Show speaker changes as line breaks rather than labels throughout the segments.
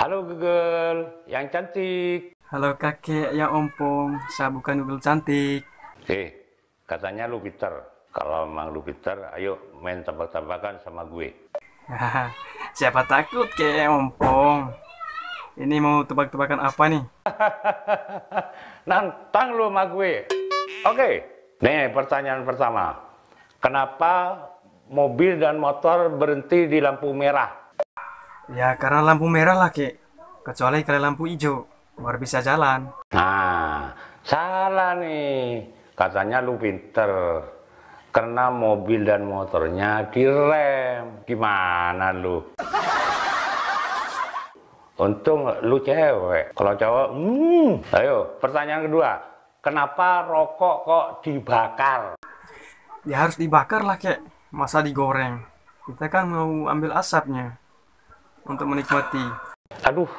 Halo Google, yang cantik.
Halo kakek yang ompong, saya bukan Google cantik.
Katanya lu Peter. Kalau emang lu Peter, ayo main tebak-tebakan sama gue.
Haha, siapa takut kek yang ompong? Ini mau tebak-tebakan apa nih?
Nantang lu sama gue. Oke, nih pertanyaan pertama. Kenapa mobil dan motor berhenti di lampu merah?
Ya karena lampu merah lah kek. Kecuali kalau lampu hijau, baru bisa jalan.
Nah, salah nih. Katanya lu pinter. Karena mobil dan motornya direm. Gimana lu? Untung lu cewek. Kalau cowok, Ayo, pertanyaan kedua. Kenapa rokok kok dibakar?
Ya harus dibakar lah kek, masa digoreng? Kita kan mau ambil asapnya untuk menikmati.
Aduh,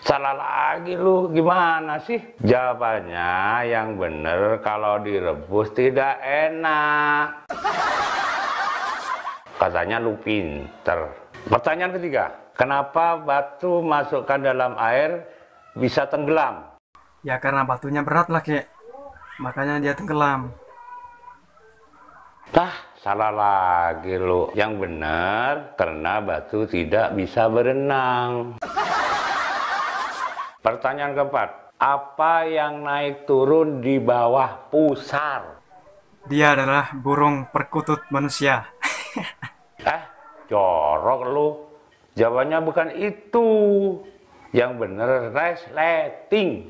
salah lagi lu. Gimana sih? Jawabannya yang bener kalau direbus tidak enak. Katanya lu pinter. Pertanyaan ketiga. Kenapa batu masukkan dalam air bisa tenggelam?
Ya karena batunya berat lah kek, makanya dia tenggelam.
Salah lagi lu. Yang benar karena batu tidak bisa berenang. Pertanyaan keempat. Apa yang naik turun di bawah pusar?
Dia adalah burung perkutut manusia.
Jorok lu. Jawabannya bukan itu. Yang bener resleting.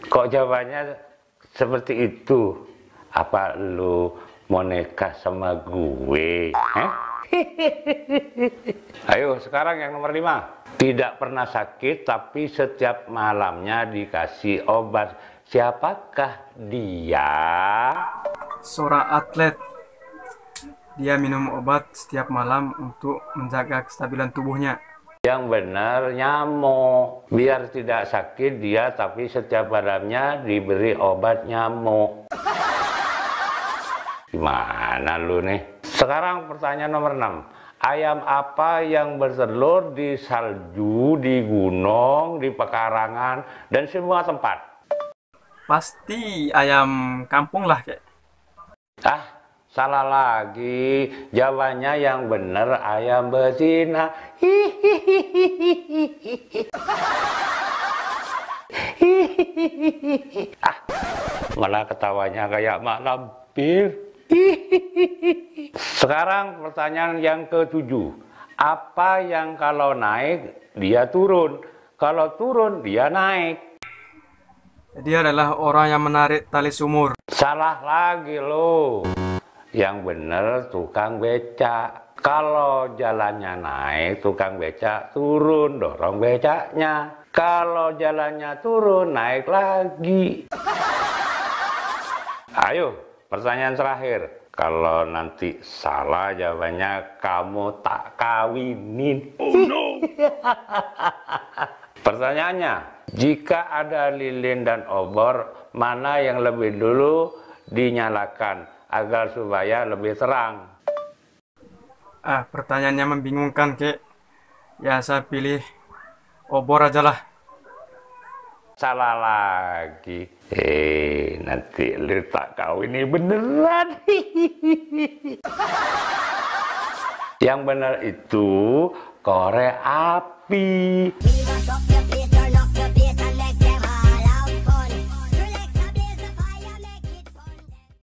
Kok jawabannya seperti itu? Apa lu mau nikah sama gue? Ayo sekarang yang nomor 5. Tidak pernah sakit tapi setiap malamnya dikasih obat. Siapakah dia?
Seorang atlet. Dia minum obat setiap malam untuk menjaga kestabilan tubuhnya.
Yang benar nyamuk. Biar tidak sakit dia tapi setiap malamnya diberi obat nyamuk. Gimana lu nih? Sekarang pertanyaan nomor 6. Ayam apa yang bertelur di salju, di gunung, di pekarangan, dan semua tempat?
Pasti ayam kampung lah kek.
Salah lagi. Jawabannya yang benar ayam betina. Malah ketawanya kayak mak lampir. Sekarang pertanyaan yang ke-7. Apa yang kalau naik dia turun, kalau turun dia naik?
Dia adalah orang yang menarik tali sumur.
Salah lagi lo. Yang bener tukang becak. Kalau jalannya naik, tukang becak turun, dorong becaknya. Kalau jalannya turun, naik lagi. Ayo, pertanyaan terakhir. Kalau nanti salah jawabannya, kamu tak kawinin. Oh no. Pertanyaannya, jika ada lilin dan obor, mana yang lebih dulu dinyalakan agar supaya lebih terang?
Pertanyaannya membingungkan kek. Ya saya pilih obor aja lah.
Salah lagi. Nanti lu tak kawin ini beneran. Yang benar itu korek api.